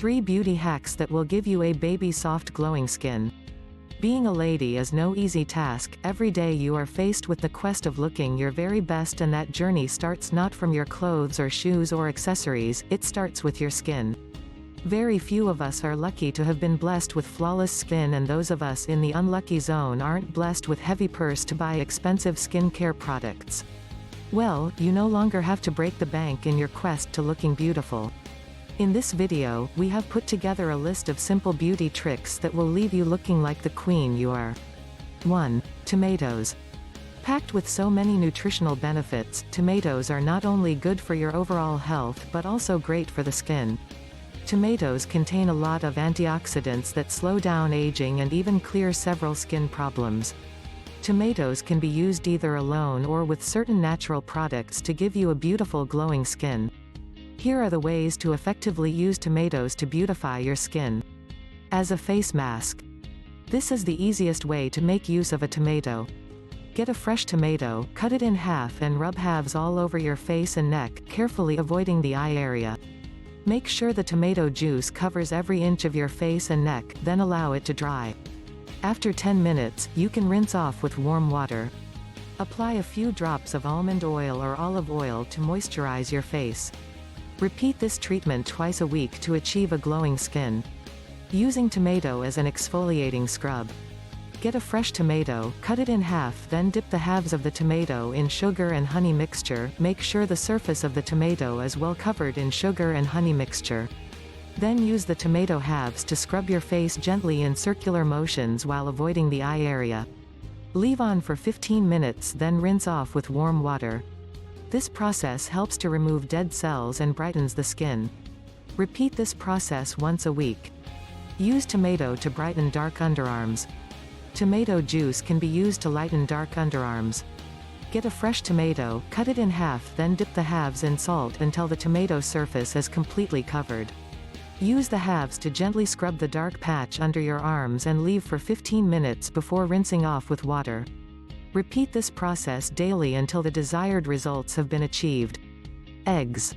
3 beauty hacks that will give you a baby soft glowing skin. Being a lady is no easy task. Every day you are faced with the quest of looking your very best, and that journey starts not from your clothes or shoes or accessories, it starts with your skin. Very few of us are lucky to have been blessed with flawless skin, and those of us in the unlucky zone aren't blessed with heavy purse to buy expensive skincare products. Well, you no longer have to break the bank in your quest to looking beautiful. In this video, we have put together a list of simple beauty tricks that will leave you looking like the queen you are. 1. Tomatoes. Packed with so many nutritional benefits, tomatoes are not only good for your overall health but also great for the skin. Tomatoes contain a lot of antioxidants that slow down aging and even clear several skin problems. Tomatoes can be used either alone or with certain natural products to give you a beautiful glowing skin. Here are the ways to effectively use tomatoes to beautify your skin. As a face mask. This is the easiest way to make use of a tomato. Get a fresh tomato, cut it in half and rub halves all over your face and neck, carefully avoiding the eye area. Make sure the tomato juice covers every inch of your face and neck, then allow it to dry. After 10 minutes, you can rinse off with warm water. Apply a few drops of almond oil or olive oil to moisturize your face. Repeat this treatment twice a week to achieve a glowing skin. Using tomato as an exfoliating scrub. Get a fresh tomato, cut it in half, then dip the halves of the tomato in sugar and honey mixture. Make sure the surface of the tomato is well covered in sugar and honey mixture. Then use the tomato halves to scrub your face gently in circular motions while avoiding the eye area. Leave on for 15 minutes, then rinse off with warm water. This process helps to remove dead cells and brightens the skin. Repeat this process once a week. Use tomato to brighten dark underarms. Tomato juice can be used to lighten dark underarms. Get a fresh tomato, cut it in half, then dip the halves in salt until the tomato surface is completely covered. Use the halves to gently scrub the dark patch under your arms and leave for 15 minutes before rinsing off with water. Repeat this process daily until the desired results have been achieved. Eggs.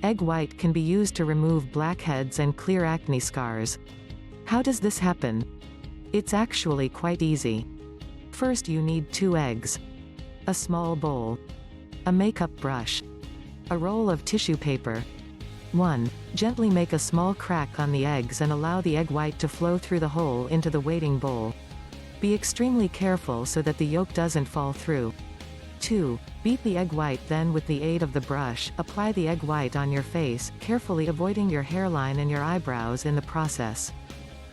Egg white can be used to remove blackheads and clear acne scars. How does this happen? It's actually quite easy. First you need 2 eggs. A small bowl. A makeup brush. A roll of tissue paper. 1. Gently make a small crack on the eggs and allow the egg white to flow through the hole into the waiting bowl. Be extremely careful so that the yolk doesn't fall through. 2. Beat the egg white, then with the aid of the brush, apply the egg white on your face, carefully avoiding your hairline and your eyebrows in the process.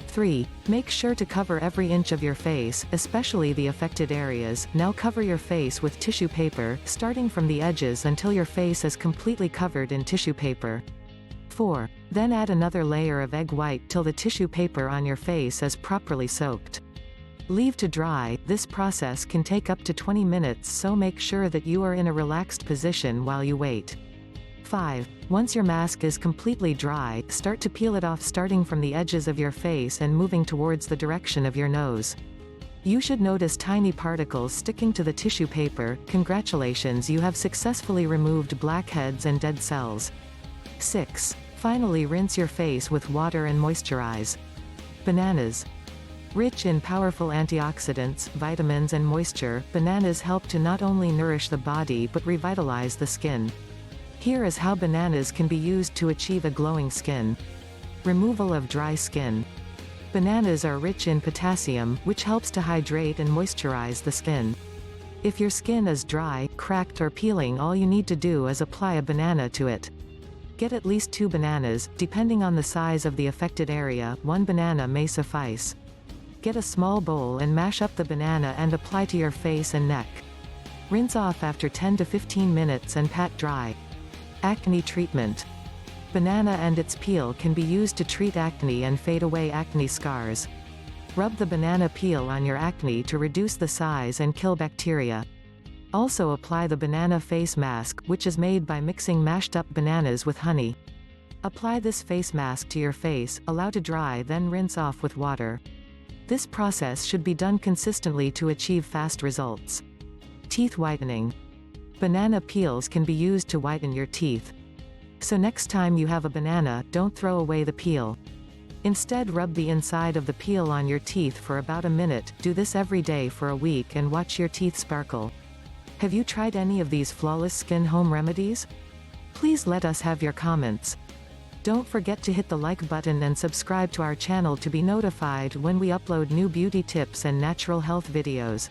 3. Make sure to cover every inch of your face, especially the affected areas. Now cover your face with tissue paper, starting from the edges until your face is completely covered in tissue paper. 4. Then add another layer of egg white till the tissue paper on your face is properly soaked. Leave to dry. This process can take up to 20 minutes, so make sure that you are in a relaxed position while you wait. 5. Once your mask is completely dry, start to peel it off, starting from the edges of your face and moving towards the direction of your nose. You should notice tiny particles sticking to the tissue paper. Congratulations, you have successfully removed blackheads and dead cells. 6. Finally, rinse your face with water and moisturize. Bananas. Rich in powerful antioxidants, vitamins and moisture, bananas help to not only nourish the body but revitalize the skin. Here is how bananas can be used to achieve a glowing skin. Removal of dry skin. Bananas are rich in potassium, which helps to hydrate and moisturize the skin. If your skin is dry, cracked or peeling, all you need to do is apply a banana to it. Get at least 2 bananas, depending on the size of the affected area. 1 banana may suffice. Get a small bowl and mash up the banana and apply to your face and neck. Rinse off after 10 to 15 minutes and pat dry. Acne treatment. Banana and its peel can be used to treat acne and fade away acne scars. Rub the banana peel on your acne to reduce the size and kill bacteria. Also apply the banana face mask, which is made by mixing mashed up bananas with honey. Apply this face mask to your face, allow to dry, then rinse off with water. This process should be done consistently to achieve fast results. Teeth whitening. Banana peels can be used to whiten your teeth. So next time you have a banana, don't throw away the peel. Instead, rub the inside of the peel on your teeth for about a minute. Do this every day for a week and watch your teeth sparkle. Have you tried any of these flawless skin home remedies? Please let us have your comments. Don't forget to hit the like button and subscribe to our channel to be notified when we upload new beauty tips and natural health videos.